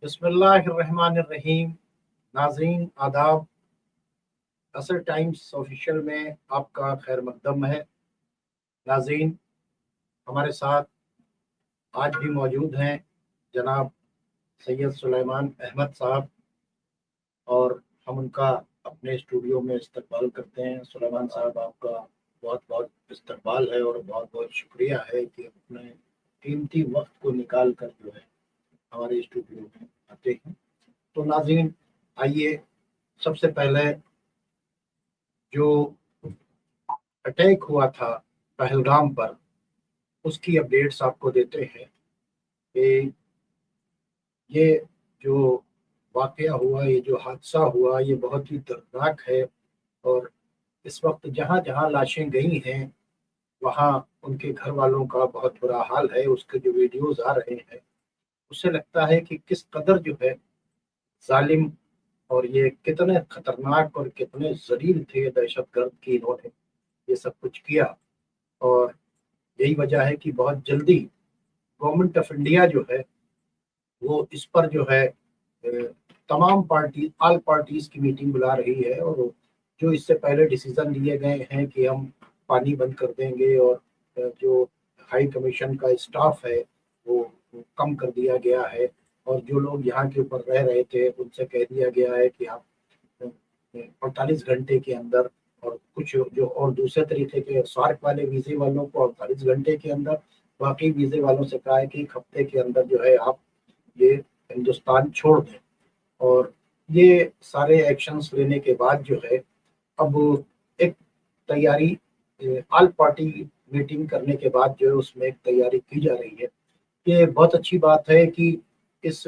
بسم اللہ الرحمن الرحیم. ناظرین آداب. اثر ٹائمز آفیشیل میں آپ کا خیر مقدم ہے. ناظرین ہمارے ساتھ آج بھی موجود ہیں جناب سید سلیمان احمد صاحب، اور ہم ان کا اپنے اسٹوڈیو میں استقبال کرتے ہیں. سلیمان صاحب، آپ کا بہت بہت استقبال ہے اور بہت بہت شکریہ ہے کہ اپنے قیمتی وقت کو نکال کر جو ہے ہمارے اسٹوڈیو میں آتے ہیں. تو ناظرین آئیے سب سے پہلے جو اٹیک ہوا تھا پہلگام پر اس کی اپڈیٹس آپ کو دیتے ہیں کہ یہ جو واقعہ ہوا، یہ جو حادثہ ہوا، یہ بہت ہی دردناک ہے. اور اس وقت جہاں جہاں لاشیں گئی ہیں وہاں ان کے گھر والوں کا بہت برا حال ہے. اس کے جو ویڈیوز آ رہے ہیں اس سے لگتا ہے کہ کس قدر جو ہے ظالم اور یہ کتنے خطرناک اور کتنے ذلیل تھے دہشت گرد کی انہوں نے یہ سب کچھ کیا. اور یہی وجہ ہے کہ بہت جلدی گورنمنٹ آف انڈیا جو ہے وہ اس پر جو ہے تمام آل پارٹیز کی میٹنگ بلا رہی ہے. اور جو اس سے پہلے ڈیسیزن لیے گئے ہیں کہ ہم پانی بند کر دیں گے اور جو ہائی کمیشن کا اسٹاف ہے وہ کم کر دیا گیا ہے، اور جو لوگ یہاں کے اوپر رہ رہے تھے ان سے کہہ دیا گیا ہے کہ آپ 48 گھنٹے کے اندر، اور کچھ جو اور دوسرے طریقے کے سارک والے ویزے والوں کو 48 گھنٹے کے اندر، باقی ویزے والوں سے کہا ہے کہ ایک ہفتے کے اندر جو ہے آپ یہ ہندوستان چھوڑ دیں. اور یہ سارے ایکشنز لینے کے بعد جو ہے اب ایک تیاری آل پارٹی میٹنگ کرنے کے بعد جو ہے اس میں ایک تیاری کی جا رہی ہے. یہ بہت اچھی بات ہے کہ اس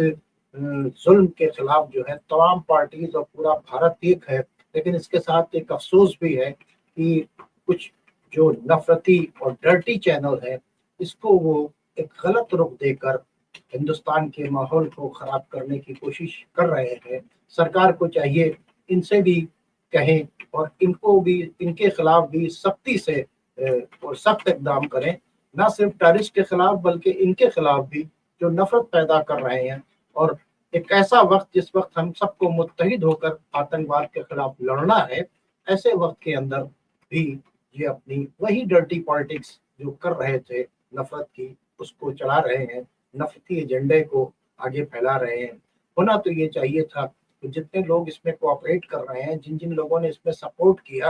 ظلم کے خلاف جو ہے تمام پارٹیز اور پورا بھارت ایک ہے. لیکن اس کے ساتھ ایک افسوس بھی ہے کہ کچھ جو نفرتی اور ڈرٹی چینل ہے اس کو وہ ایک غلط رخ دے کر ہندوستان کے ماحول کو خراب کرنے کی کوشش کر رہے ہیں. سرکار کو چاہیے ان سے بھی کہیں اور ان کو بھی ان کے خلاف بھی سختی سے اور سخت اقدام کریں، نہ صرف ٹیررسٹ کے خلاف بلکہ ان کے خلاف بھی جو نفرت پیدا کر رہے ہیں. اور ایک ایسا وقت جس وقت ہم سب کو متحد ہو کر آتنکواد کے خلاف لڑنا ہے، ایسے وقت کے اندر بھی یہ اپنی وہی ڈرٹی پالیٹکس جو کر رہے تھے نفرت کی اس کو چلا رہے ہیں، نفرتی ایجنڈے کو آگے پھیلا رہے ہیں. ہونا تو یہ چاہیے تھا کہ جتنے لوگ اس میں کوآپریٹ کر رہے ہیں، جن جن لوگوں نے اس میں سپورٹ کیا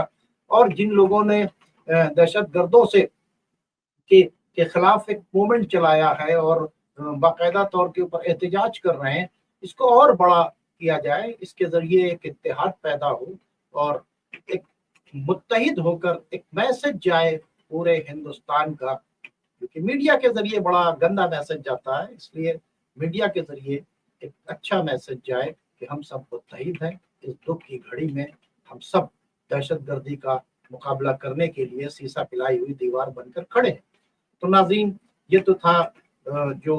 اور جن لوگوں نے دہشت گردوں سے کے خلاف ایک موومنٹ چلایا ہے اور باقاعدہ طور کے اوپر احتجاج کر رہے ہیں، اس کو اور بڑا کیا جائے. اس کے ذریعے ایک اتحاد پیدا ہو اور ایک متحد ہو کر ایک میسج جائے پورے ہندوستان کا، کیونکہ میڈیا کے ذریعے بڑا گندا میسج جاتا ہے. اس لیے میڈیا کے ذریعے ایک اچھا میسج جائے کہ ہم سب متحد ہیں اس دکھ کی گھڑی میں. ہم سب دہشت گردی کا مقابلہ کرنے کے لیے سیسا پلائی ہوئی دیوار بن کر کھڑے ہیں. تو ناظرین یہ تو تھا جو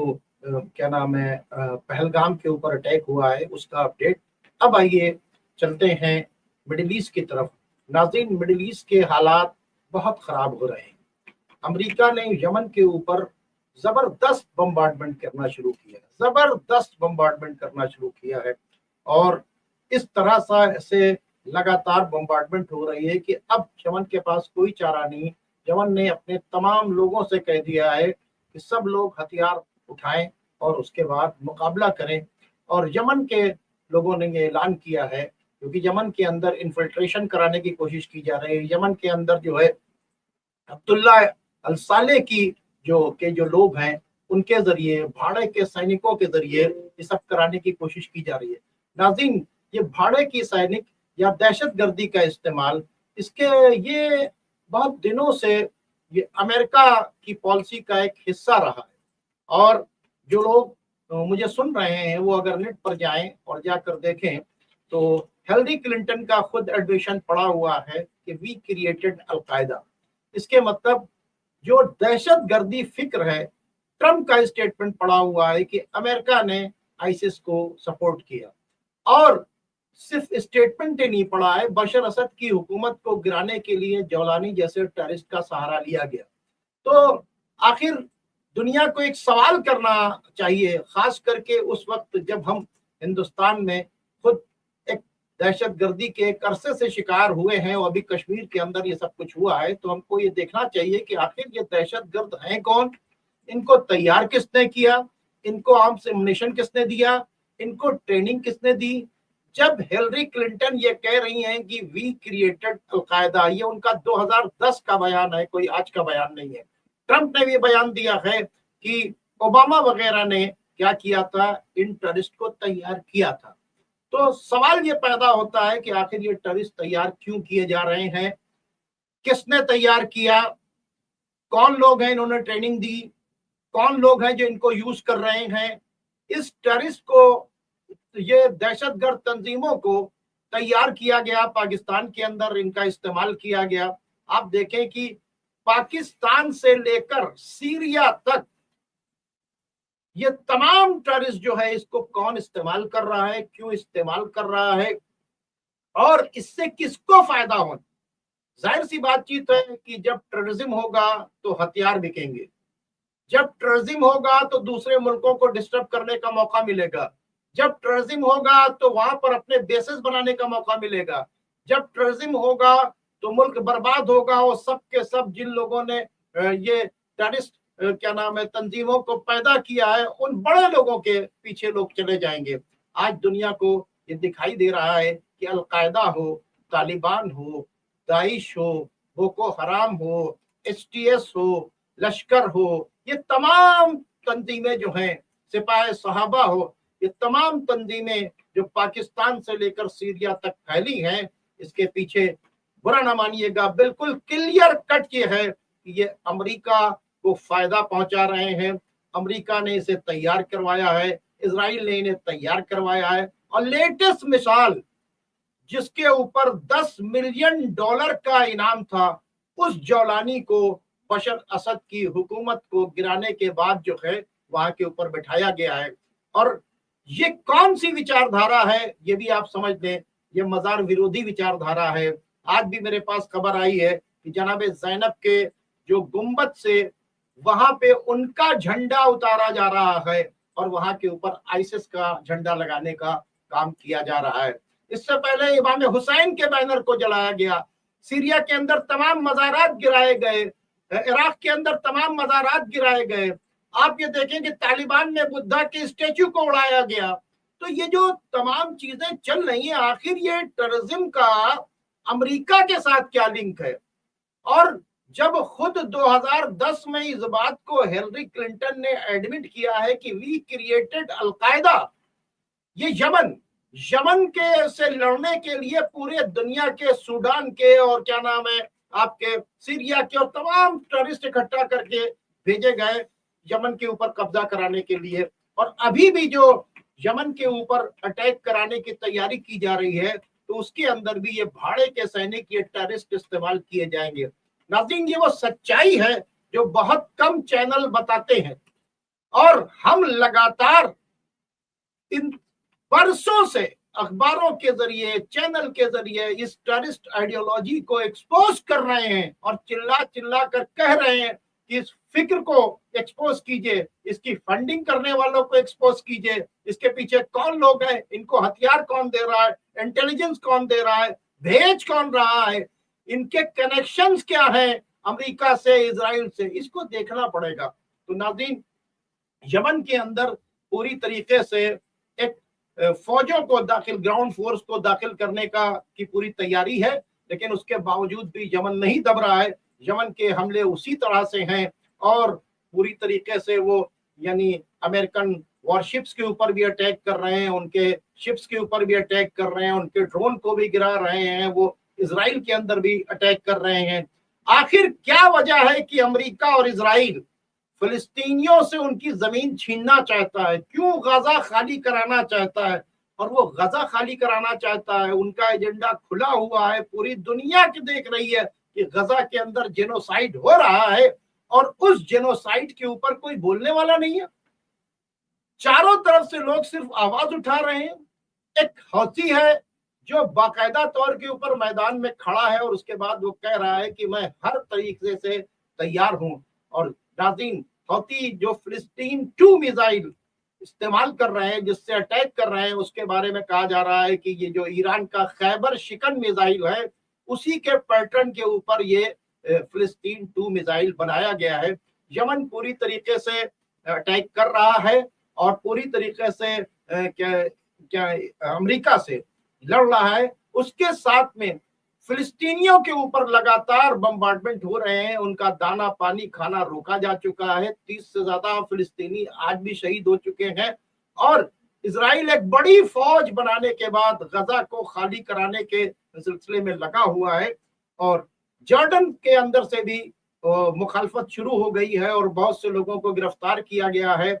کیا نام ہے پہلگام کے اوپر اٹیک ہوا ہے اس کا اپڈیٹ. اب آئیے چلتے ہیں مڈل ایسٹ کی طرف. ناظرین مڈل ایسٹ کے حالات بہت خراب ہو رہے ہیں. امریکہ نے یمن کے اوپر زبردست بمبارڈمنٹ کرنا شروع کیا ہے اور اس طرح سے لگاتار بمبارڈمنٹ ہو رہی ہے کہ اب یمن کے پاس کوئی چارہ نہیں. یمن نے اپنے تمام لوگوں سے کہہ دیا ہے کہ سب لوگ ہتھیار اٹھائیں اور اس کے بعد مقابلہ کریں. اور یمن کے لوگوں نے یہ اعلان کیا ہے کیونکہ یمن کے اندر انفلٹریشن کرانے کی کوشش کی جا رہی ہے. یمن کے اندر جو ہے عبداللہ الصالح کی جو لوگ ہیں ان کے ذریعے، بھاڑے کے سینکوں کے ذریعے یہ سب کرانے کی کوشش کی جا رہی ہے. ناظرین یہ بھاڑے کی سینک یا دہشت گردی کا استعمال یہ بہت دنوں سے یہ امریکہ کی پالیسی کا ایک حصہ رہا ہے. اور جو لوگ مجھے سن رہے ہیں وہ اگر نیٹ پر جائیں اور جا کر دیکھیں تو ہیلری کلنٹن کا خود ایڈمیشن پڑا ہوا ہے کہ وی کریٹڈ القاعدہ. اس کے مطلب جو دہشت گردی فکر ہے، ٹرمپ کا اسٹیٹمنٹ پڑا ہوا ہے کہ امریکہ نے آئیسس کو سپورٹ کیا. اور صرف اسٹیٹمنٹ ہی نہیں پڑا ہے، بشر اسد کی حکومت کو گرانے کے لیے جولانی جیسے ٹیررسٹ کا سہارا لیا گیا. تو آخر دنیا کو ایک سوال کرنا چاہیے، خاص کر کے اس وقت جب ہم हिंदुस्तान में खुद एक दहशत गर्दी के एक अरसे से शिकार हुए हैं और अभी कश्मीर के अंदर ये सब कुछ हुआ है, तो हमको ये देखना चाहिए कि आखिर ये दहशत गर्द हैं कौन, इनको तैयार किसने किया, इनको आर्म्स एमुनिशन किसने दिया, इनको ट्रेनिंग किसने दी। जब हिलरी क्लिंटन ये कह रही हैं कि वी क्रिएटेड अलकायदा, ये उनका 2010 का बयान है, कोई आज का बयान नहीं है। ट्रंप ने भी बयान दिया है कि ओबामा वगैरह ने क्या किया था, इन टेररिस्ट को तैयार किया था। तो सवाल ये पैदा होता है कि आखिर ये टेररिस्ट तैयार क्यों किए जा रहे हैं, किसने तैयार किया, कौन लोग हैं इन्होंने ट्रेनिंग दी, कौन लोग हैं जो इनको यूज कर रहे हैं। इस टेररिस्ट को, ये दहशतगर्द तंजीमों को तैयार किया गया, पाकिस्तान के अंदर इनका इस्तेमाल किया गया। आप देखें कि पाकिस्तान से लेकर सीरिया तक ये तमाम टेररिस्ट जो है, इसको कौन इस्तेमाल कर रहा है, क्यों इस्तेमाल कर रहा है और इससे किसको फायदा हो। जाहिर सी बातचीत है कि जब टेररिज्म होगा तो हथियार बिकेंगे, जब टेररिज्म होगा तो दूसरे मुल्कों को डिस्टर्ब करने का मौका मिलेगा, जब टेररिज्म होगा तो वहां पर अपने बेसेस बनाने का मौका मिलेगा, जब टेररिज्म होगा तो मुल्क बर्बाद होगा और सब के सब जिन लोगों ने ये टेररिस्ट क्या नाम है तंजीमों को पैदा किया है, उन बड़े लोगों के पीछे लोग चले जाएंगे। आज दुनिया को ये दिखाई दे रहा है कि अलकायदा हो, तालिबान हो, दाइश हो, बोको हराम हो, एसटीएस हो, लश्कर हो, ये तमाम तंजीमें जो हैं, सिपाही सहाबा हो, ये तमाम तंजीमें जो पाकिस्तान से लेकर सीरिया तक फैली हैं, इसके पीछे बुरा ना मानिएगा, बिल्कुल क्लियर कट ये है कि ये अमेरिका को फायदा पहुंचा रहे हैं। अमेरिका ने इसे तैयार करवाया है, इजराइल ने इन्हें तैयार करवाया है। और लेटेस्ट मिसाल जिसके ऊपर $10 मिलियन का इनाम था, उस जौलानी को बशर असद की हुकूमत को गिराने के बाद जो है वहां के ऊपर बैठाया गया है। और ये कौन सी विचारधारा है, ये भी आप समझ लें, ये मजार विरोधी विचारधारा है। आज भी मेरे पास खबर आई है कि जनाब ज़ैनब के जो गुंबद से वहां पे उनका झंडा उतारा जा रहा है और वहां के ऊपर आईसिस का झंडा लगाने का काम किया जा रहा है। इससे पहले इमाम हुसैन के बैनर को जलाया गया, सीरिया के अंदर तमाम मज़ारात गिराए गए, इराक के अंदर तमाम मज़ारात गिराए गए। आप ये देखें कि तालिबान में बुद्धा के स्टेचू को उड़ाया गया। तो ये जो तमाम चीजें चल रही हैं, आखिर ये टेररिज्म का अमेरिका के साथ क्या लिंक है। और जब खुद 2010 में इस बात को हिलरी क्लिंटन ने एडमिट किया है कि वी क्रिएटेड अलकायदा, ये यमन के से लड़ने के लिए पूरे दुनिया के, सूडान के और क्या नाम है आपके सीरिया के और तमाम टेररिस्ट इकट्ठा करके भेजे गए यमन के ऊपर कब्जा कराने के लिए। और अभी भी जो यमन के ऊपर अटैक कराने की तैयारी की जा रही है, तो उसके अंदर भी ये भाड़े के सैनिक, ये टेररिस्ट इस्तेमाल किए जाएंगे। नाज़रीन, ये वो सच्चाई है जो बहुत कम चैनल बताते हैं और हम लगातार इन बरसों से अखबारों के जरिए, चैनल के जरिए इस टेररिस्ट आइडियोलॉजी को एक्सपोज कर रहे हैं और चिल्ला चिल्ला कर कह रहे हैं कि इस फिक्र को एक्सपोज कीजिए, इसकी फंडिंग करने वालों को एक्सपोज कीजिए, इसके पीछे कौन लोग हैं, इनको हथियार कौन दे रहा है, इंटेलिजेंस कौन दे रहा है, भेज कौन रहा है, इनके कनेक्शंस क्या हैं अमेरिका से, इजराइल से, इसको देखना पड़ेगा। तो नाज़रीन, यमन के अंदर पूरी तरीके से एक फौजों को दाखिल, ग्राउंड फोर्स को दाखिल करने का की पूरी तैयारी है, लेकिन उसके बावजूद भी यमन नहीं दब रहा है। यमन के हमले उसी तरह से हैं और पूरी तरीके से वो यानी अमेरिकन वॉरशिप्स के ऊपर भी अटैक कर रहे हैं, उनके शिप्स के ऊपर भी अटैक कर रहे हैं, उनके ड्रोन को भी गिरा रहे हैं, वो इजराइल के अंदर भी अटैक कर रहे हैं। आखिर क्या वजह है कि अमेरिका और इजराइल फिलिस्तीनियों से उनकी जमीन छीनना चाहता है, क्यों गजा खाली कराना चाहता है? और वो गजा खाली कराना चाहता है, उनका एजेंडा खुला हुआ है, पूरी दुनिया की देख रही है कि गजा के अंदर जेनोसाइड हो रहा है और उस जेनोसाइड के ऊपर कोई बोलने वाला नहीं है। चारों तरफ से लोग सिर्फ आवाज उठा रहे हैं। एक हौसी है जो बाकायदा तौर के ऊपर मैदान में खड़ा है और उसके बाद वो कह रहा है कि मैं हर तरीके से तैयार हूं। और नाज़रीन, हौती जो फिलिस्तीन 2 मिसाइल इस्तेमाल कर रहे हैं, जिससे अटैक कर रहे हैं, उसके बारे में कहा जा रहा है कि ये जो ईरान का खैबर शिकन मिसाइल है उसी के पैटर्न के ऊपर ये फिलिस्तीन 2 मिसाइल बनाया गया है। यमन पूरी तरीके से अटैक कर रहा है और पूरी तरीके से क्या अमेरिका से लड़ रहा है। उसके साथ में फिलिस्तीनियों के ऊपर लगातार बम्बार्डमेंट हो रहे हैं, उनका दाना पानी खाना रोका जा चुका है। 30 से ज्यादा फिलिस्तीनी आज भी शहीद हो चुके हैं और इजराइल एक बड़ी फौज बनाने के बाद गजा को खाली कराने के सिलसिले में लगा हुआ है और जॉर्डन के अंदर से भी मुखालफत शुरू हो गई है और बहुत से लोगों को गिरफ्तार किया गया है।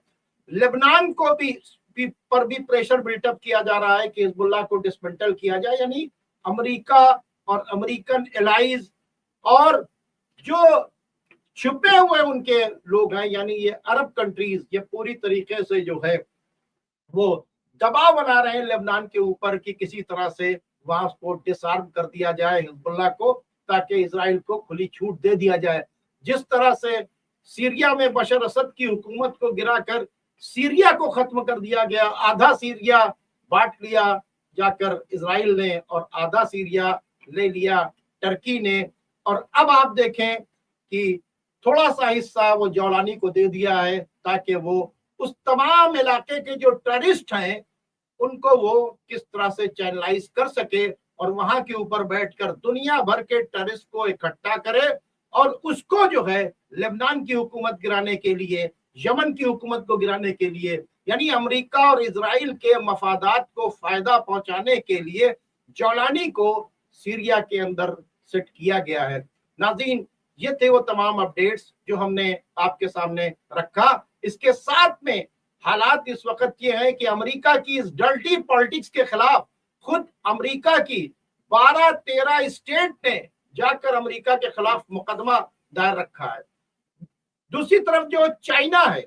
लेबनान को भी प्रेशर बिल्टअप किया जा रहा है कि हिजबुल्लाह को डिसमेंटल किया जाए, यानी अमेरिका और अमेरिकन एलाइज और जो छुपे हुए उनके लोग हैं, यानी ये अरब कंट्रीज, ये पूरी तरीके से जो है वो दबाव बना रहे हैं लेबनान के ऊपर कि किसी तरह से वहां को डिसआर्म कर दिया जाए हिजबुल्लाह को, ताकि इजराइल को खुली छूट दे दिया जाए। जिस तरह से सीरिया में बशर असद की हुकूमत को गिराकर सीरिया को खत्म कर दिया गया, आधा सीरिया बांट लिया जाकर इजराइल ने और आधा सीरिया ले लिया टर्की ने, और अब आप देखें कि थोड़ा सा हिस्सा वो जौलानी को दे दिया है ताकि वो उस तमाम इलाके के जो टेररिस्ट हैं उनको वो किस तरह से चैनलाइज कर सके और वहां के ऊपर बैठकर दुनिया भर के टेररिस्ट को इकट्ठा करे और उसको जो है लेबनान की हुकूमत गिराने के लिए, यमन की हुकूमत को गिराने के लिए, यानी अमेरिका और इजराइल के मफादात को फायदा पहुंचाने के लिए जौलानी को सीरिया के अंदर सेट किया गया है। नाज़रीन, ये थे वो तमाम अपडेट्स जो हमने आपके सामने रखा। इसके साथ में हालात इस वक्त ये है कि अमेरिका की इस डर्टी पॉलिटिक्स के खिलाफ खुद अमेरिका की 12-13 स्टेट ने जाकर अमेरिका के खिलाफ मुकदमा दायर रखा है। दूसरी तरफ जो चाइना है,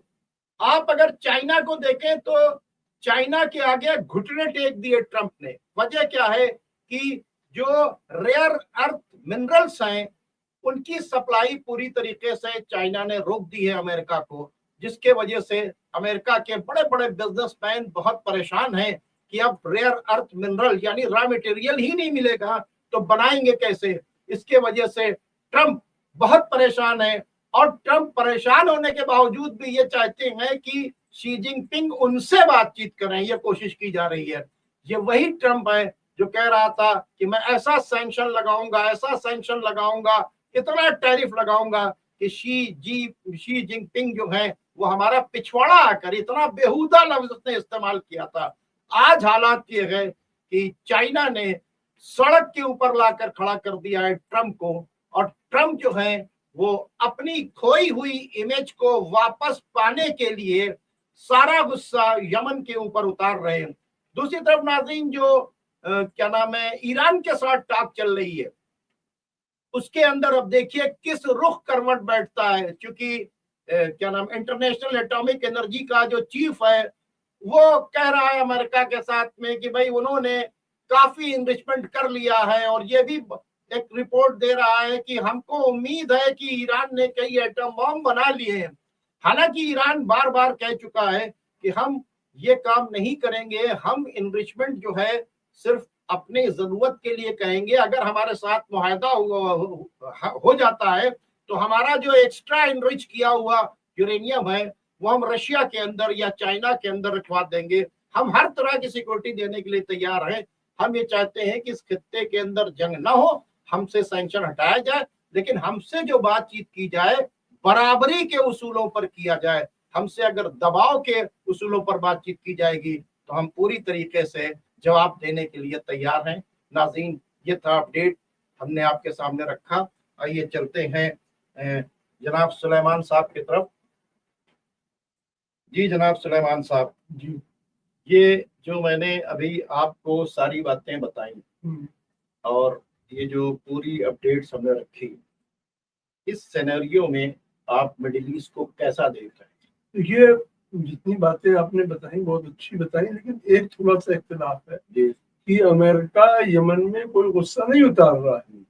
आप अगर चाइना को देखें तो चाइना के आगे घुटने टेक दिए ट्रंप ने। वजह क्या है कि जो रेयर अर्थ मिनरल्स हैं उनकी सप्लाई पूरी तरीके से चाइना ने रोक दी है अमेरिका को, जिसके वजह से अमेरिका के बड़े बड़े बिजनेसमैन बहुत परेशान हैं कि अब रेयर अर्थ मिनरल यानी रॉ मटेरियल ही नहीं मिलेगा तो बनाएंगे कैसे। इसके वजह से ट्रंप बहुत परेशान है और ट्रंप परेशान होने के बावजूद भी ये चाहते हैं कि शी जिनपिंग उनसे बातचीत करें, ये कोशिश की जा रही है। ये वही ट्रंप है जो कह रहा था कि मैं ऐसा सैंक्शन लगाऊंगा, ऐसा सैंक्शन लगाऊंगा, इतना टैरिफ लगाऊंगा कि शी जिनपिंग जो है वो हमारा पिछवाड़ा आकर, इतना बेहुदा लफ्ज उसने इस्तेमाल किया था। आज हालात ये है कि चाइना ने सड़क के ऊपर लाकर खड़ा कर दिया है ट्रंप को, और ट्रंप जो है वो अपनी खोई हुई इमेज को वापस पाने के लिए सारा गुस्सा यमन के ऊपर उतार रहे हैं। दूसरी तरफ नाज़रीन, जो क्या नाम है, ईरान के साथ टॉक चल रही है, उसके अंदर अब देखिए किस रुख करवट बैठता है। क्योंकि क्या नाम, इंटरनेशनल एटॉमिक एनर्जी का जो चीफ है वो कह रहा है अमेरिका के साथ में कि भाई उन्होंने काफी इन्रिचमेंट कर लिया है, और ये भी एक रिपोर्ट दे रहा है कि हमको उम्मीद है कि ईरान ने कई एटम बम बना लिए हैं। हालांकि ईरान बार बार कह चुका है कि हम ये काम नहीं करेंगे, हम इनरिचमेंट जो है सिर्फ अपने जरूरत के लिए कहेंगे। अगर हमारे साथ मुआहदा हो जाता है तो हमारा जो एक्स्ट्रा इनरिच किया हुआ यूरेनियम है वो हम रशिया के अंदर या चाइना के अंदर रखवा देंगे। हम हर तरह की सिक्योरिटी देने के लिए तैयार हैं। हम ये चाहते हैं कि इस खित्ते के अंदर जंग ना हो, हमसे सैंक्शन हटाया जाए, लेकिन हमसे जो बातचीत की जाए बराबरी के उसूलों पर किया जाए। हमसे अगर दबाव के उसूलों पर बातचीत की जाएगी तो हम पूरी तरीके से जवाब देने के लिए तैयार हैं। नाज़रीन, ये था अपडेट हमने आपके सामने रखा। आइए चलते हैं जनाब सुलेमान साहब की तरफ। जी जनाब सुलेमान साहब जी, ये जो मैंने अभी आपको सारी बातें बताई और ये जो पूरी अपडेट्स हमने रखी, इस सिनेरियो में आप मिडिल ईस्ट को कैसा देख रहे हैं? ये जितनी बातें आपने बताई बहुत अच्छी बताई, लेकिन एक थोड़ा सा इख्तिलाफ है कि अमेरिका यमन में कोई गुस्सा नहीं उतार रहा है।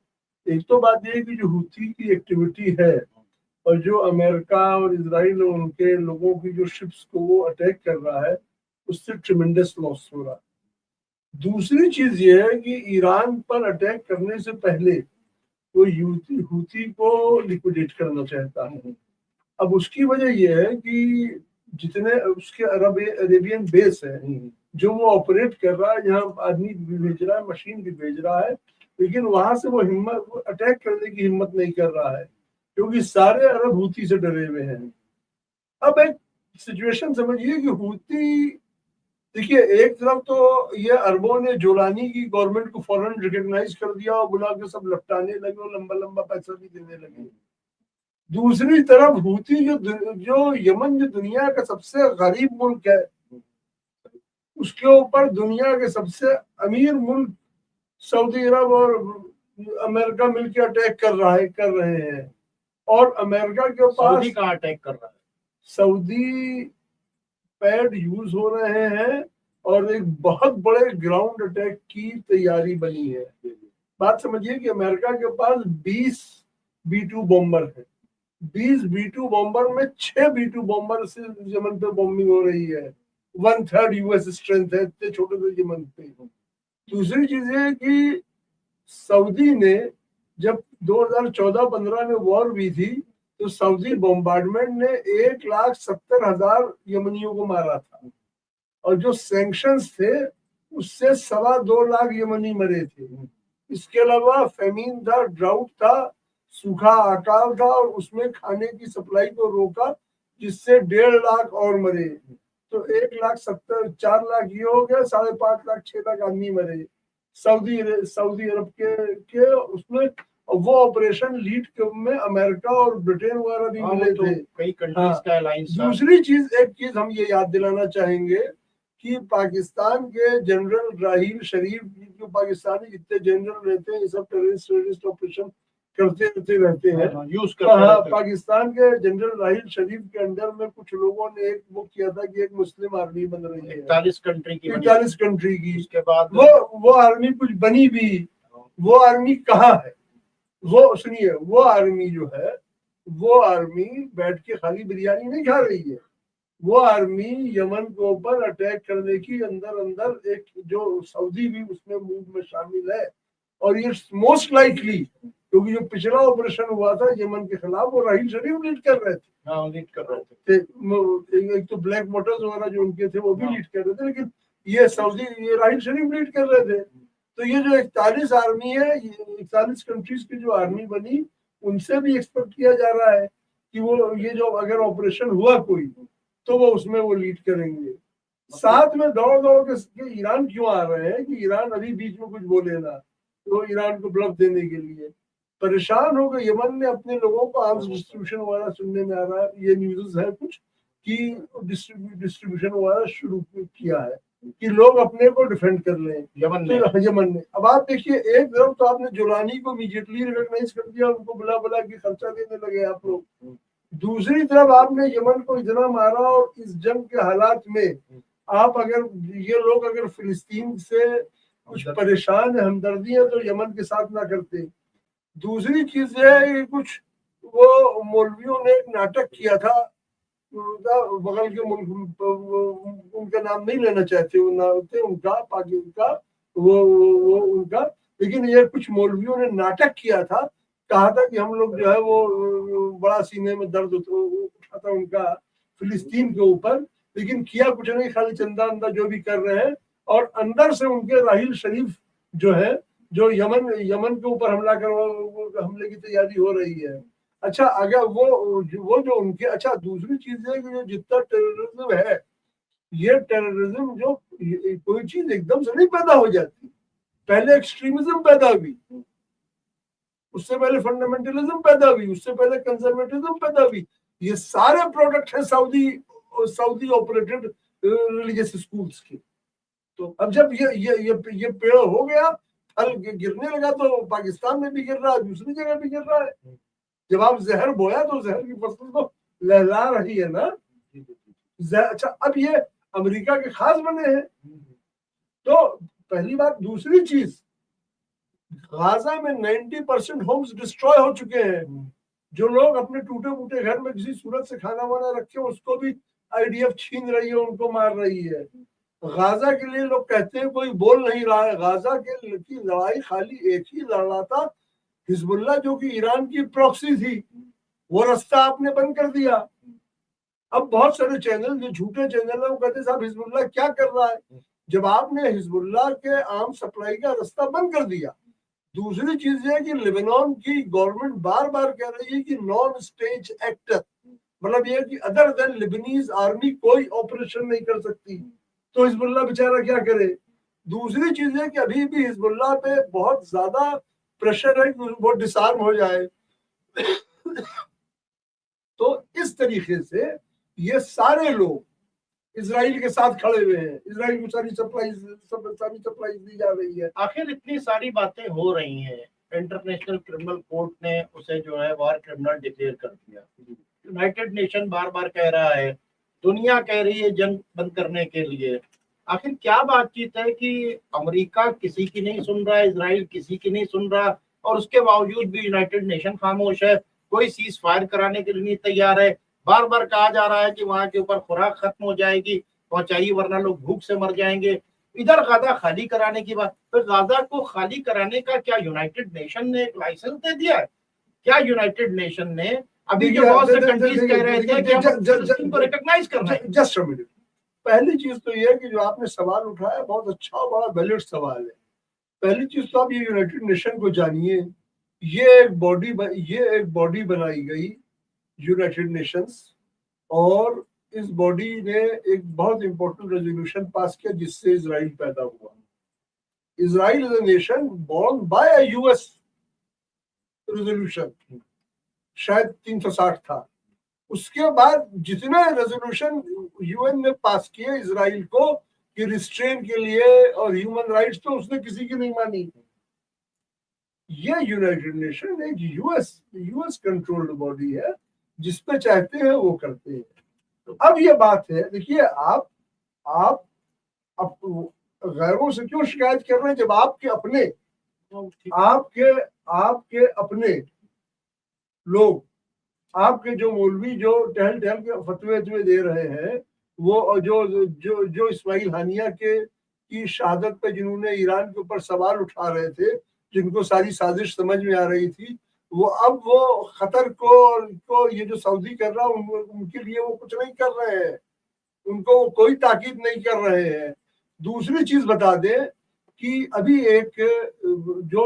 एक तो बात ये कि जो हूथी की एक्टिविटी है اور جو امریکہ اور اسرائیل اور ان کے لوگوں کی جو شپس کو وہ اٹیک کر رہا ہے اس سے ٹریمنڈس لاس ہو رہا ہے. دوسری چیز یہ ہے کہ ایران پر اٹیک کرنے سے پہلے وہ ہوتی کو لیکویڈیٹ کرنا چاہتا ہے. اب اس کی وجہ یہ ہے کہ جتنے اس کے عربین بیس ہیں جو وہ آپریٹ کر رہا ہے, یہاں آدمی بھی بھیج رہا ہے, مشین بھی بھیج رہا ہے, لیکن وہاں سے وہ اٹیک کرنے کی ہمت نہیں کر رہا ہے کیونکہ سارے عرب ہوتی سے ڈرے ہوئے ہیں. اب ایک سچویشن سمجھیے کہ ہوتی, دیکھیے ایک طرف تو یہ عربوں نے جولانی کی گورنمنٹ کو فوراً ریکگنائز کر دیا اور بلا کے سب لپٹانے لگے اور لمبا لمبا پیسہ بھی دینے لگے. دوسری طرف ہوتی جو یمن جو دنیا کا سب سے غریب ملک ہے, اس کے اوپر دنیا کے سب سے امیر ملک سعودی عرب اور امریکہ مل کے اٹیک کر رہے ہیں. اور امریکہ کے پاس سعودی کہاں اٹیک کر رہا ہے؟ سعودی پیڈ یوز ہو رہے ہیں اور ایک بہت بڑے گراؤنڈ اٹیک کی تیاری بنی ہے. بات سمجھیے کہ امریکہ کے پاس 20 B-2 بومبر ہیں. 20 B-2 بومبر میں 6 B-2 بومبر سے یمن پہ بومبنگ ہو رہی ہے. 1/3 US اسٹرینتھ ہے اتنے چھوٹے سے یمن پہ. دوسری چیز یہ کہ سعودی نے جب 2014-15 میں وار ہوئی تھی تو سعودی بمبارڈمنٹ نے 1,70,000 یمنیوں کو مارا تھا, اور جو سینکشنز تھے اس سے 2.25 لاکھ یمنی مرے تھے. اس کے علاوہ فیمین تھا, ڈراؤٹ تھا, سوکھا اکال تھا, اور اس میں کھانے کی سپلائی کو روکا جس سے 1.5 لاکھ اور مرے. تو 1,70,000 4 لاکھ یہ ہو گیا, 5.5 لاکھ 6 لاکھ آدمی مرے سعودی عرب کے اس میں. وہ آپریشن لیڈ میں امریکہ اور برٹین وغیرہ بھی ملے تھے, کئی کنٹریز کا الائنس. دوسری چیز, ایک چیز ہم یہ یاد دلانا چاہیں گے کہ پاکستان کے جنرل راحیل شریف, جو پاکستانی جتنے جنرل رہتے ہیں یہ سب ٹیررسٹ آپریشن کرتے رہتے ہیں. پاکستان کے جنرل راحیل شریف کے انڈر میں کچھ لوگوں نے ایک وہ کیا تھا کہ ایک مسلم آرمی بن رہی ہے 41 کنٹری کی. اس کے بعد وہ آرمی کچھ بنی بھی, وہ آرمی کہاں ہے؟ وہ سنیے, وہ آرمی جو ہے وہ آرمی بیٹھ کے خالی بریانی نہیں کھا رہی ہے. وہ آرمی یمن کے اوپر اٹیک کرنے کی اندر ایک جو سعودی بھی اس میں موو میں شامل ہے, اور یہ موسٹ لائکلی کیونکہ جو پچھلا آپریشن ہوا تھا یمن کے خلاف وہ راحیل شریف لیڈ کر رہے تھے. ایک تو بلیک موٹرز وغیرہ جو ان کے تھے وہ بھی لیڈ کر رہے تھے, لیکن یہ راحیل شریف لیڈ کر رہے تھے. تو یہ جو 41 آرمی ہے, 41 کنٹریز کی جو آرمی بنی, ان سے بھی ایکسپیکٹ کیا جا رہا ہے کہ وہ یہ جو اگر آپریشن ہوا کوئی تو وہ اس میں وہ لیڈ کریں گے. ساتھ میں دوڑ کے ایران کیوں آ رہے ہیں کہ ایران ابھی بیچ میں کچھ بولے نا, تو ایران کو بلف دینے کے لیے پریشان ہو گئے. یمن نے اپنے لوگوں کو آرمز ڈسٹریبیوشن وغیرہ سننے میں آ رہا ہے, یہ نیوز ہے کچھ کہ ڈسٹریبیوشن وغیرہ شروع کیا ہے کہ لوگ اپنے کو ڈیفینڈ کر لیں یمن نے. اب آپ دیکھیے, ایک طرف تو آپ نے جولانی کو امیڈیٹلی ریکگنائز کر دیا, ان کو بلا کے خرچہ دینے لگے آپ لوگ. دوسری طرف آپ نے یمن کو اتنا مارا, اور اس جنگ کے حالات میں آپ یہ لوگ اگر فلسطین سے کچھ پریشان ہمدردی ہے تو یمن کے ساتھ نہ کرتے. دوسری چیز یہ ہے کہ کچھ وہ مولویوں نے ایک ناٹک کیا تھا بغل کے ملک, ان کا نام نہیں لینا چاہتے ان کا, لیکن یہ کچھ مولویوں نے ناٹک کیا تھا, کہا تھا کہ ہم لوگ جو ہے وہ بڑا سینے میں درد اٹھا تھا ان کا فلسطین کے اوپر, لیکن کیا کچھ نہیں, خالی چندہ اندہ جو بھی کر رہے ہیں, اور اندر سے ان کے راحیل شریف جو ہے جو یمن کے اوپر حملے کی تیاری ہو رہی ہے. اچھا اگر وہ جو ان کے, اچھا دوسری چیز ہے کہ جتنا ٹیررزم ہے, یہ ٹیررزم جو کوئی چیز ایک دم سے نہیں پیدا ہو جاتی, پہلے ایکسٹریمزم پیدا ہوئی, اس سے پہلے فنڈامنٹلزم پیدا ہوئی, اس سے پہلے کنزرویٹزم پیدا ہوئی. یہ سارے پروڈکٹ ہیں سعودی آپریٹڈ ریلیجس اسکولز کے. تو اب جب یہ پیڑ ہو گیا, پھل گرنے لگا, تو پاکستان میں بھی گر رہا ہے, دوسری جگہ بھی گر رہا ہے. جب آپ زہر بویا تو زہر کی فصل تو لہلا رہی ہے نا. اچھا اب یہ امریکہ کے خاص بنے ہیں, تو پہلی بات. دوسری چیز, غازہ میں 90% ہومز ڈسٹروائے ہو چکے ہیں, जो लोग अपने टूटे फूटे घर में किसी सूरत से खाना वाना रखे उसको भी IDF छीन रही है, उनको मार रही है। गाजा के लिए लोग कहते हैं कोई बोल नहीं रहा है, गाजा के की लड़ाई खाली एक ही लड़ रहा था, हिजबुल्लाह जो कि ईरान की प्रॉक्सी थी, वो रास्ता आपने बंद कर दिया। अब बहुत सारे चैनल जो झूठे चैनल है वो कहते साहब हिजबुल्लाह क्या कर रहा है, जब आपने हिजबुल्लाह के आर्म सप्लाई का रास्ता बंद कर दिया। दूसरी चीज ये है कि लेबनान की गवर्नमेंट बार बार कह रही है कि नॉन स्टेट एक्टर, मतलब ये कि अदर देन लिबनीज आर्मी कोई ऑपरेशन नहीं कर सकती, तो हिजबुल्लाह बेचारा क्या करे। दूसरी चीज है कि अभी भी हिजबुल्लाह पे बहुत ज्यादा प्रेशर है कि वो डिसआर्म हो जाए। तो इस तरीके से ये सारे लोग इजराइल के साथ खड़े हुए हैं, इजराइल को सारी सप्लाई दी जा रही है। आखिर इतनी सारी बातें हो रही हैं, इंटरनेशनल क्रिमिनल कोर्ट ने उसे जो है वार क्रिमिनल डिक्लेयर कर दिया, यूनाइटेड नेशन बार बार कह रहा है, दुनिया कह रही है जंग बंद करने के लिए। आखिर क्या बातचीत है कि अमेरिका किसी की नहीं सुन रहा है, इजराइल किसी की नहीं सुन रहा, और उसके बावजूद भी यूनाइटेड नेशन खामोश है, कोई सीज फायर कराने के लिए नहीं तैयार है। बार बार कहा जा रहा है कि वहां के ऊपर खुराक खत्म हो जाएगी, पहुंचाइए वरना लोग भूख से मर जाएंगे। इधर गाजा खाली कराने की बात, तो गाजा को खाली कराने का क्या यूनाइटेड नेशन ने एक लाइसेंस दे दिया है? क्या यूनाइटेड नेशन ने अभी जो बहुत से कंट्रीज कह रहे थे कि हम फिलिस्तीन को रिकॉग्नाइज कर रहे हैं। जस्ट अ मिनट, पहली चीज तो ये है कि जो आपने सवाल उठाया बहुत अच्छा और बड़ा वैलिड सवाल है। पहली चीज तो आप ये यूनाइटेड नेशन को जानिए, ये एक बॉडी बनाई गई यूनाइटेड नेशंस, और इस बॉडी ने एक बहुत इंपॉर्टेंट रेजोल्यूशन पास किया जिससे इजराइल पैदा हुआ। Israel is a nation born by a US resolution, शायद 360 था। उसके बाद जितने रेजोल्यूशन यूएन ने पास किए इजराइल को कि रिस्ट्रेन के लिए और ह्यूमन राइट्स, तो उसने किसी की नहीं मानी। ये यूनाइटेड नेशन एक यूएस कंट्रोल्ड बॉडी है, जिसपे चाहते हैं वो करते हैं। अब ये बात है, देखिए आप गैरों से क्यों शिकायत कर रहे हैं जब आपके अपने लोग, आपके जो मौलवी जो टहल के फतवे दे रहे हैं, वो जो इस्माइल हानिया की शहादत पे जिन्होंने ईरान के ऊपर सवाल उठा रहे थे, जिनको सारी साजिश समझ में आ रही थी, वो खतर को ये जो सऊदी कर रहा उनके लिए वो कुछ नहीं कर रहे हैं, उनको वो कोई ताकीद नहीं कर रहे हैं। दूसरी चीज बता दें कि अभी एक जो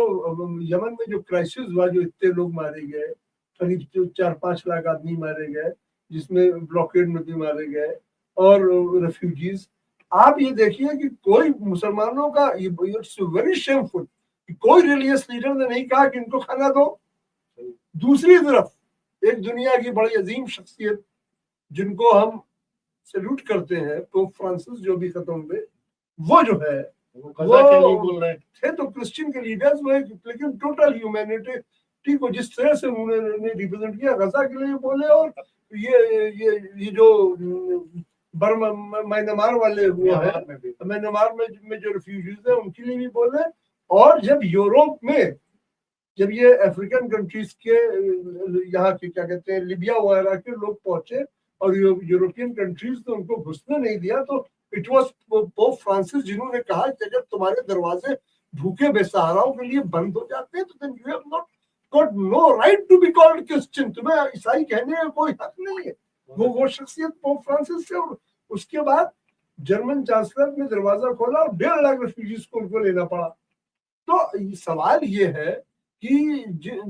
यमन में जो क्राइसिस हुआ, जो इतने लोग मारे गए, करीब 4-5 लाख आदमी मारे गए, जिसमें ब्लॉकेड में भी मारे गए और रेफ्यूजीज, आप ये देखिए कि कोई मुसलमानों का, इट्स वेरी शेमफुल, कोई रिलीजियस लीडर ने नहीं कहा कि इनको खाना दो। दूसरी तरफ एक दुनिया की बड़ी अजीम शख्सियत जिनको हम सैल्यूट करते हैं, पोप फ्रांसिस जो भी खत्म हुए, वो जो है वो बोल रहे थे तो क्रिश्चियन के लीडर्स में, लेकिन टोटल ह्यूमैनिटी को जिस तरह से उन्होंने रिप्रेजेंट किया, गजा के लिए बोले, और ये जो बर्मा म्यांमार वाले हुए हैं, म्यांमार में जो रिफ्यूजीज है उनके लिए भी बोले। और जब यूरोप में, जब ये अफ्रीकन कंट्रीज के यहाँ के क्या कहते हैं लीबिया वगैरह के लोग पहुंचे और यूरोपियन कंट्रीज ने उनको घुसने नहीं दिया, तो इट वाज पोप फ्रांसिस जिन्होंने कहा कि अगर तुम्हारे दरवाजे भूखे बेसहाराओं के लिए बंद हो जाते हैं तो then you have not got no right to be called Christian, तुम्हें ईसाई कहने का कोई हक नहीं है। वो शख्सियत पोप फ्रांसिस से। उसके बाद जर्मन चांसलर ने दरवाजा खोला और 1.5 लाख रेफ्यूजीज को उनको लेना पड़ा। तो सवाल ये है कि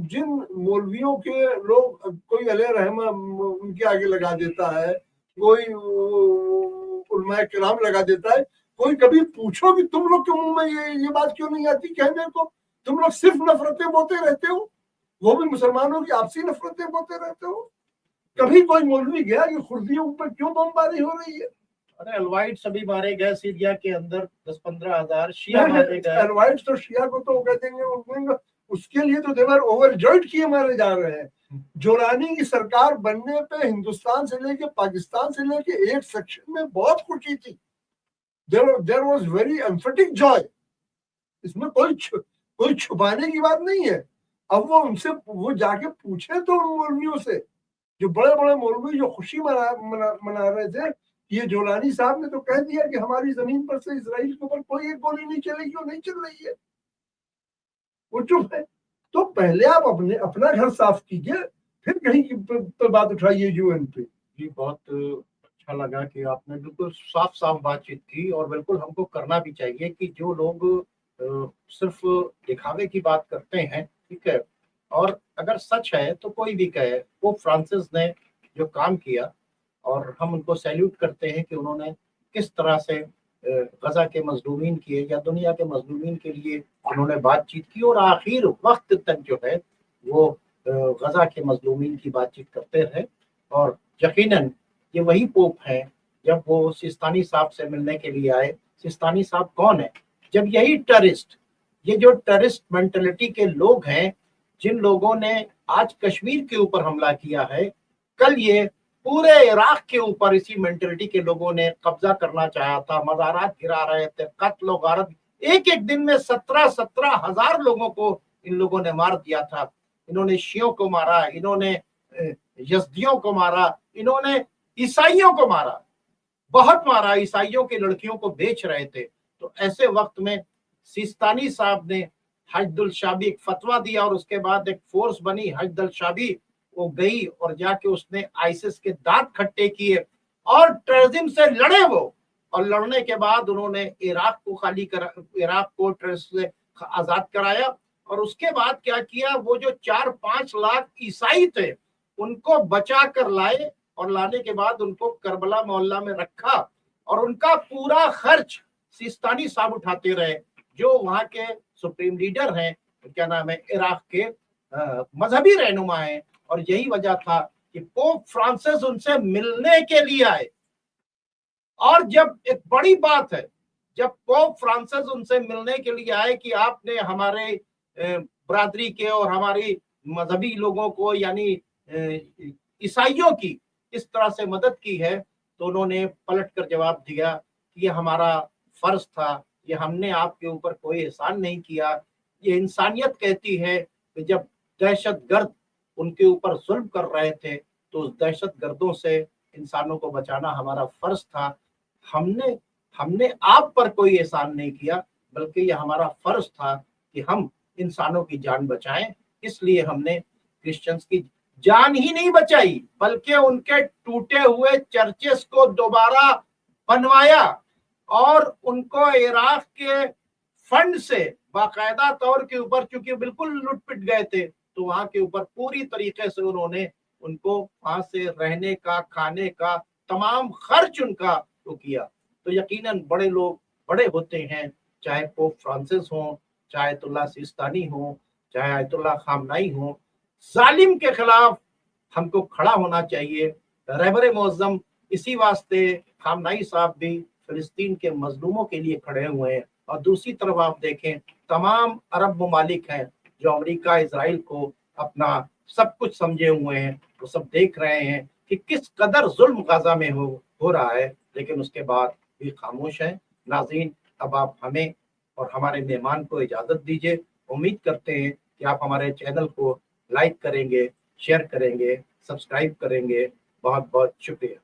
जिन मौलवियों के लोग, कोई अलैह रहमा उनके आगे लगा देता है, कोई उलमाए किराम लगा देता है, कोई कभी पूछो कि तुम लोग के मुंह में ये बात क्यों नहीं आती कहने को? तुम लोग सिर्फ नफरतें बोते रहते हो, वो भी मुसलमानों की आपसी नफरतें बोते रहते हो। कभी कोई मौलवी गया कि खुर्दियों पर क्यों बमबारी हो रही है? अरे अलवाइट सभी मारे गए सीरिया के अंदर, 10-15 हजार शिया मारे गए। अलवाइट तो शिया को तो कह देंगे, उसके लिए तो देवर ओवरजॉयड किए मारे जा रहे हैं। जोरानी की सरकार बनने पे हिंदुस्तान से लेके पाकिस्तान से लेके एक सेक्शन में बहुत खुशी थी, there was very emphatic joy, इसमें कोई छुपाने की बात नहीं है। अब वो जाके पूछे तो उन मौलवियों से, जो बड़े बड़े मौलवी जो खुशी मना रहे थे, ये जोलानी साहब ने तो कह दिया कि हमारी जमीन पर से इजराइल के ऊपर कोई एक गोली नहीं चलेगी और नहीं चल रही है, वो चुप है। तो पहले आप अपना घर साफ कीजिए, फिर कहीं पर बात उठाइए यूएन पे। जी, बहुत अच्छा लगा कि आपने बिल्कुल साफ साफ बातचीत की, और बिल्कुल हमको करना भी चाहिए कि जो लोग सिर्फ दिखावे की बात करते हैं, ठीक है, और अगर सच है तो कोई भी कहे। वो फ्रांसिस ने जो काम किया, और हम उनको सैल्यूट करते हैं कि उन्होंने किस तरह से गजा के मजलूमीन किए या दुनिया के मजलूमीन के लिए उन्होंने बातचीत की, और आखिर वक्त तक जो है वो गजा के मजलूमीन की बातचीत करते रहे। और यकीनन ये वही पोप हैं। जब वो सिस्तानी साहब से मिलने के लिए आए, सिस्तानी साहब कौन है? जब यही टेररिस्ट, ये जो टेररिस्ट मेंटेलिटी के लोग हैं, जिन लोगों ने आज कश्मीर के ऊपर हमला किया है, कल ये पूरे इराक के ऊपर इसी मेंटेलिटी के लोगों ने कब्जा करना चाहा था, मज़ारात गिरा रहे थे, कत्ल और गारत, एक एक दिन में 17 हजार लोगों को इन लोगों ने मार दिया था। इन्होंने शियों को मारा, इन्होंने यज़दियों को मारा, इन्होंने ईसाइयों को मारा, बहुत मारा। ईसाइयों की लड़कियों को बेच रहे थे। तो ऐसे वक्त में सिस्तानी साहब ने हजदुल शाबी एक फतवा दिया, और उसके बाद एक फोर्स बनी हजदुल शाबी, वो गई और जाके उसने आईसिस के दांत खट्टे किए और टेररिज्म से लड़े वो। और लड़ने के बाद उन्होंने इराक को खाली कर, इराक को टेररिस्ट से आजाद कराया। और उसके बाद क्या किया, वो जो 4-5 लाख ईसाई थे उनको बचा कर लाए, और लाने के बाद उनको करबला मोहल्ला में रखा, और उनका पूरा खर्च सिस्तानी साहब उठाते रहे, जो वहां के सुप्रीम लीडर हैं, क्या नाम है, इराक के मजहबी रहनुमा हैं। और यही वजह था कि पोप फ्रांसिस उनसे मिलने के लिए आए। और जब एक बड़ी बात है, जब पोप फ्रांसिस उनसे मिलने के लिए आए कि आपने हमारे बरादरी के और हमारी मजहबी लोगों को, यानी ईसाइयों की इस तरह से मदद की है, तो उन्होंने पलट कर जवाब दिया कि ये हमारा फर्ज था, ये हमने आपके ऊपर कोई एहसान नहीं किया। ये इंसानियत कहती है कि जब दहशतगर्द उनके ऊपर जुल्म कर रहे थे, तो उस दहशतगर्दों से इंसानों को बचाना हमारा फर्ज था। हमने हमने आप पर कोई एहसान नहीं किया, बल्कि ये हमारा फर्ज था कि हम इंसानों की जान बचाएं। इसलिए हमने क्रिश्चियंस की जान ही नहीं बचाई, बल्कि उनके टूटे हुए चर्चेस को दोबारा बनवाया, और उनको इराक के फंड से बाकायदा तौर के ऊपर, चूंकि बिल्कुल लुट पिट गए थे, तो वहां के ऊपर पूरी तरीके से उन्होंने उनको वहां से रहने का, खाने का तमाम खर्च उनका वो किया। तो यकीनन बड़े लोग बड़े होते हैं, चाहे पोप फ्रांसिस हो, चाहे आयतुल्लाह सिस्तानी हो, चाहे आयतुल्लाह खामनाई हो। जालिम के खिलाफ हमको खड़ा होना चाहिए। रहबर मुअज्जम इसी वास्ते खामनाई साहब भी फिलिस्तीन के मजलूमों के लिए खड़े हुए हैं। और दूसरी तरफ आप देखें, तमाम अरब ममालिक हैं जो अमेरिका इजराइल को अपना सब कुछ समझे हुए हैं, वो सब देख रहे हैं कि किस कदर जुल्म गाजा में हो रहा है, लेकिन उसके बाद भी खामोश है। नाज़रीन, अब आप हमें और हमारे मेहमान को इजाज़त दीजिए। उम्मीद करते हैं कि आप हमारे चैनल को लाइक करेंगे, शेयर करेंगे, सब्सक्राइब करेंगे। बहुत बहुत शुक्रिया।